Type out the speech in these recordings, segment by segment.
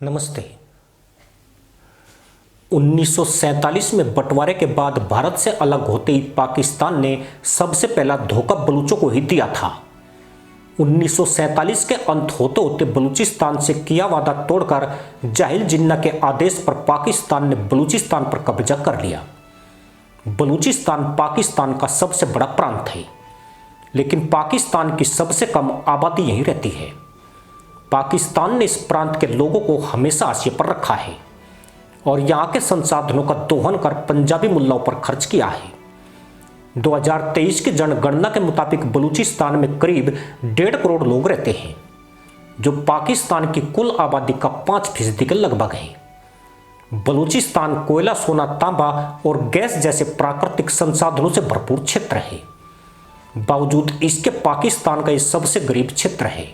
नमस्ते। 1947 में बंटवारे के बाद भारत से अलग होते ही पाकिस्तान ने सबसे पहला धोखा बलूचों को ही दिया था। 1947 के अंत होते होते बलूचिस्तान से किया वादा तोड़कर जाहिल जिन्ना के आदेश पर पाकिस्तान ने बलूचिस्तान पर कब्जा कर लिया। बलूचिस्तान पाकिस्तान का सबसे बड़ा प्रांत है, लेकिन पाकिस्तान की सबसे कम आबादी यहीं रहती है। पाकिस्तान ने इस प्रांत के लोगों को हमेशा हाशिए पर रखा है और यहाँ के संसाधनों का दोहन कर पंजाबी मुल्लाओं पर खर्च किया है। 2023 की जनगणना के मुताबिक बलूचिस्तान में करीब 1.5 करोड़ लोग रहते हैं, जो पाकिस्तान की कुल आबादी का 5% के लगभग है। बलूचिस्तान कोयला, सोना, तांबा और गैस जैसे प्राकृतिक संसाधनों से भरपूर क्षेत्र है। बावजूद इसके पाकिस्तान का ये सबसे गरीब क्षेत्र है,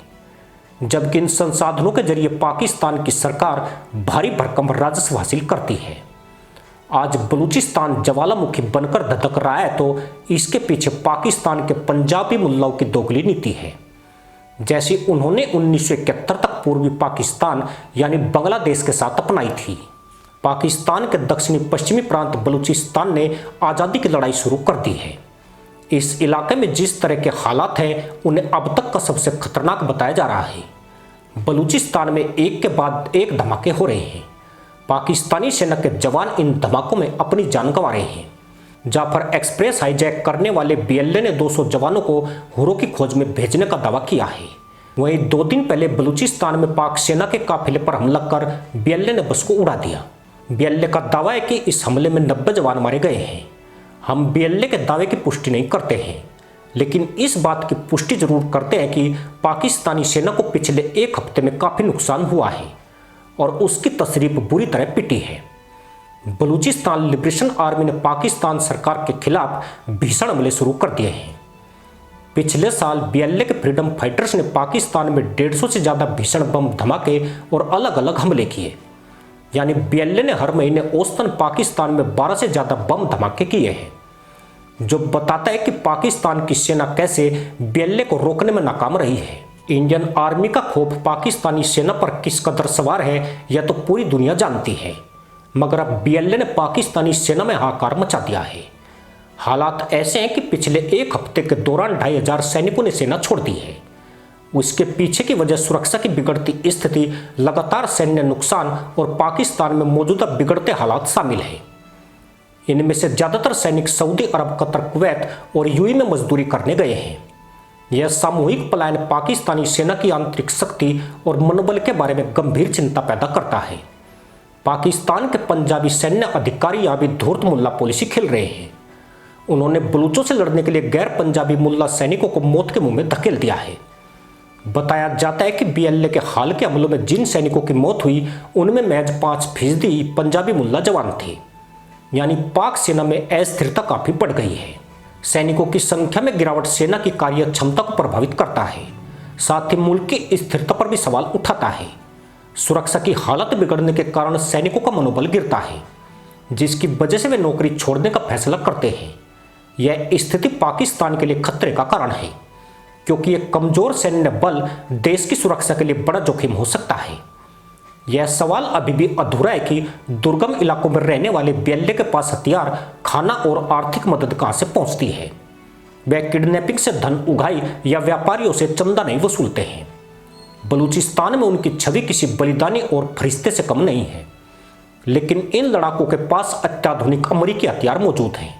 जबकि इन संसाधनों के जरिए पाकिस्तान की सरकार भारी भरकम राजस्व हासिल करती है। आज बलूचिस्तान ज्वालामुखी बनकर धधक रहा है तो इसके पीछे पाकिस्तान के पंजाबी मुल्लाओं की दोगली नीति है। जैसी उन्होंने 1971 तक पूर्वी पाकिस्तान यानी बांग्लादेश के साथ अपनाई थी। पाकिस्तान के दक्षिणी पश्चिमी प्रांत बलूचिस्तान ने आज़ादी की लड़ाई शुरू कर दी है। इस इलाके में जिस तरह के हालात हैं उन्हें अब तक का सबसे खतरनाक बताया जा रहा है। बलूचिस्तान में एक के बाद एक धमाके हो रहे हैं। पाकिस्तानी सेना के जवान इन धमाकों में अपनी जान गंवा रहे हैं। जाफर एक्सप्रेस हाईजैक करने वाले बीएलए ने 200 जवानों को हुरों की खोज में भेजने का दावा किया है। वहीं 2 दिन पहले बलूचिस्तान में पाक सेना के काफिले पर हमला कर बीएलए ने बस को उड़ा दिया। बीएलए का दावा है कि इस हमले में 90 जवान मारे गए हैं। हम बीएलए के दावे की पुष्टि नहीं करते हैं, लेकिन इस बात की पुष्टि जरूर करते हैं कि पाकिस्तानी सेना को पिछले 1 हफ्ते में काफ़ी नुकसान हुआ है और उसकी तशरीफ बुरी तरह पिटी है। बलूचिस्तान लिबरेशन आर्मी ने पाकिस्तान सरकार के खिलाफ भीषण हमले शुरू कर दिए हैं। पिछले साल बीएलए के फ्रीडम फाइटर्स ने पाकिस्तान में 150 से ज़्यादा भीषण बम धमाके और अलग अलग हमले किए। यानी बीएलए ने हर महीने औसतन पाकिस्तान में 12 से ज़्यादा बम धमाके किए हैं, जो बताता है कि पाकिस्तान की सेना कैसे बीएलए को रोकने में नाकाम रही है। इंडियन आर्मी का खौफ पाकिस्तानी सेना पर किस कदर सवार है यह तो पूरी दुनिया जानती है, मगर अब बीएलए ने पाकिस्तानी सेना में हाहाकार मचा दिया है। हालात ऐसे हैं कि पिछले 1 हफ्ते के दौरान 2500 सैनिकों ने सेना छोड़ दी है। उसके पीछे की वजह सुरक्षा की बिगड़ती स्थिति, लगातार सैन्य नुकसान और पाकिस्तान में मौजूदा बिगड़ते हालात शामिल हैं। इनमें से ज़्यादातर सैनिक सऊदी अरब, कतर, कुवैत और यूएई में मजदूरी करने गए हैं। यह सामूहिक पलायन पाकिस्तानी सेना की आंतरिक शक्ति और मनोबल के बारे में गंभीर चिंता पैदा करता है। पाकिस्तान के पंजाबी सैन्य अधिकारी यहाँ भी धूर्त मुल्ला पॉलिसी खेल रहे हैं। उन्होंने बलूचों से लड़ने के लिए गैर पंजाबी मुल्ला सैनिकों को मौत के मुंह में धकेल दिया है। बताया जाता है कि बीएलए के हाल के हमलों में जिन सैनिकों की मौत हुई उनमें महज 5% पंजाबी मुल्ला जवान थे। यानी पाक सेना में अस्थिरता काफ़ी बढ़ गई है। सैनिकों की संख्या में गिरावट सेना की कार्य क्षमता को प्रभावित करता है, साथ ही मुल्क की स्थिरता पर भी सवाल उठाता है। सुरक्षा की हालत बिगड़ने के कारण सैनिकों का मनोबल गिरता है, जिसकी वजह से वे नौकरी छोड़ने का फैसला करते हैं। यह स्थिति पाकिस्तान के लिए खतरे का कारण है, क्योंकि एक कमजोर सैन्य बल देश की सुरक्षा के लिए बड़ा जोखिम हो सकता है। यह सवाल अभी भी अधूरा है कि दुर्गम इलाकों में रहने वाले बीएलए के पास हथियार, खाना और आर्थिक मदद कहां से पहुंचती है। वे किडनैपिंग से धन उगाही या व्यापारियों से चंदा नहीं वसूलते हैं। बलूचिस्तान में उनकी छवि किसी बलिदानी और फरिश्ते से कम नहीं है, लेकिन इन लड़ाकों के पास अत्याधुनिक अमेरिकी हथियार मौजूद हैं।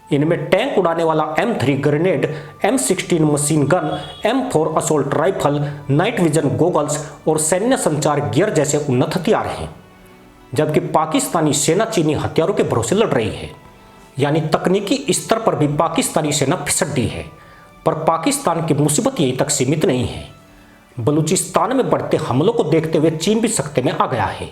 इनमें टैंक उड़ाने वाला M3 grenade, M16 machine gun, M4 assault rifle, night vision goggles और सैन्य संचार गियर जैसे उन्नत हथियार हैं। जबकि पाकिस्तानी सेना चीनी हथियारों के भरोसे लड़ रही है। यानी तकनीकी स्तर पर भी पाकिस्तानी सेना फिसड्डी है। पर पाकिस्तान की मुसीबत यहीं तक सीमित नहीं है। बलूचिस्तान में बढ़ते हमलों को देखते हुए चीन भी सख्ते में आ गया है।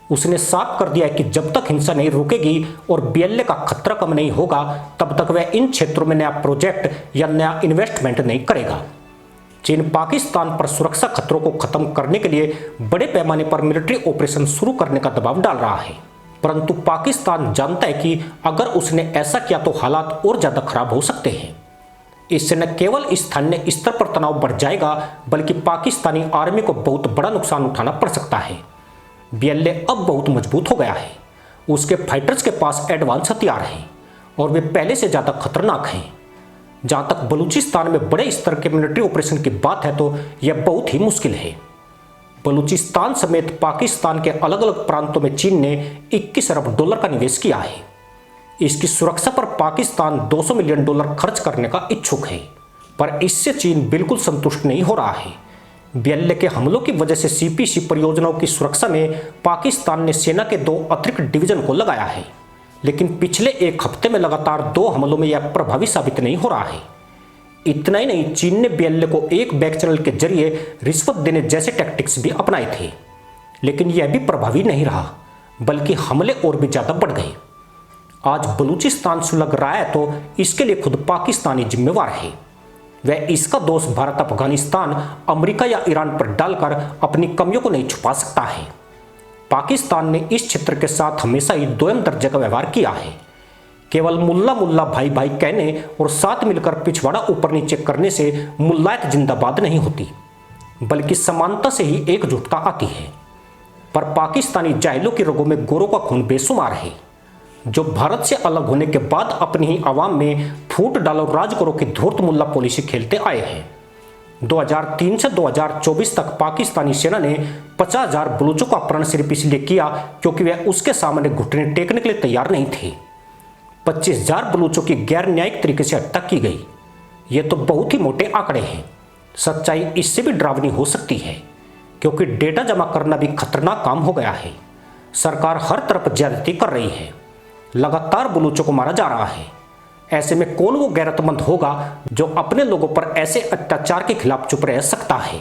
उसने साफ कर दिया है कि जब तक हिंसा नहीं रुकेगी और बीएलए का खतरा कम नहीं होगा, तब तक वह इन क्षेत्रों में नया प्रोजेक्ट या नया इन्वेस्टमेंट नहीं करेगा। चीन पाकिस्तान पर सुरक्षा खतरों को खत्म करने के लिए बड़े पैमाने पर मिलिट्री ऑपरेशन शुरू करने का दबाव डाल रहा है, परंतु पाकिस्तान जानता है कि अगर उसने ऐसा किया तो हालात और ज़्यादा खराब हो सकते हैं। इससे न केवल स्थानीय स्तर पर तनाव बढ़ जाएगा, बल्कि पाकिस्तानी आर्मी को बहुत बड़ा नुकसान उठाना पड़ सकता है। बीएलए अब बहुत मजबूत हो गया है। उसके फाइटर्स के पास एडवांस हथियार हैं और वे पहले से ज़्यादा खतरनाक हैं। जहाँ तक बलूचिस्तान में बड़े स्तर के मिलिट्री ऑपरेशन की बात है तो यह बहुत ही मुश्किल है। बलूचिस्तान समेत पाकिस्तान के अलग अलग प्रांतों में चीन ने 21 अरब डॉलर का निवेश किया है। इसकी सुरक्षा पर पाकिस्तान 200 मिलियन डॉलर खर्च करने का इच्छुक है, पर इससे चीन बिल्कुल संतुष्ट नहीं हो रहा है। बीएलए के हमलों की वजह से सीपीसी परियोजनाओं की सुरक्षा में पाकिस्तान ने सेना के 2 अतिरिक्त डिवीजन को लगाया है, लेकिन पिछले एक हफ्ते में लगातार 2 हमलों में यह प्रभावी साबित नहीं हो रहा है। इतना ही नहीं, चीन ने बीएलए को एक बैक चैनल के जरिए रिश्वत देने जैसे टैक्टिक्स भी अपनाए थे, लेकिन यह भी प्रभावी नहीं रहा, बल्कि हमले और भी ज्यादा बढ़ गए। आज बलूचिस्तान सुलग रहा है तो इसके लिए खुद पाकिस्तानी जिम्मेवार है। वह इसका दोष भारत, अफगानिस्तान, अमेरिका या ईरान पर डालकर अपनी कमियों को नहीं छुपा सकता है। पाकिस्तान ने इस क्षेत्र के साथ हमेशा ही दोयम दर्जे का व्यवहार किया है। केवल मुल्ला मुल्ला भाई भाई कहने और साथ मिलकर पिछवाड़ा ऊपर नीचे करने से मुल्लायत जिंदाबाद नहीं होती, बल्कि समानता से ही एकजुटता आती है। पर पाकिस्तानी जाहिलों की रगों में गोरों का खून बेशुमार है, जो भारत से अलग होने के बाद अपनी ही आवाम में फूट डालो राज करो की धूर्त मुल्ला पॉलिसी खेलते आए हैं। 2003 से 2024 तक पाकिस्तानी सेना ने 50,000 बलूचों का अपहरण सिर्फ इसलिए किया क्योंकि वे उसके सामने घुटने टेकने के लिए तैयार नहीं थे। 25,000 बलूचों की गैर न्यायिक तरीके से हत्या की गई। ये तो बहुत ही मोटे आंकड़े हैं। सच्चाई इससे भी डरावनी हो सकती है, क्योंकि डेटा जमा करना भी खतरनाक काम हो गया है। सरकार हर तरफ ज्यादती कर रही है, लगातार बलूचों को मारा जा रहा है। ऐसे में कौन वो गैरतमंद होगा जो अपने लोगों पर ऐसे अत्याचार के खिलाफ चुप रह सकता है।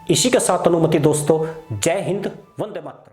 इसी के साथ अनुमति दोस्तों, जय हिंद, वंदे मातरम।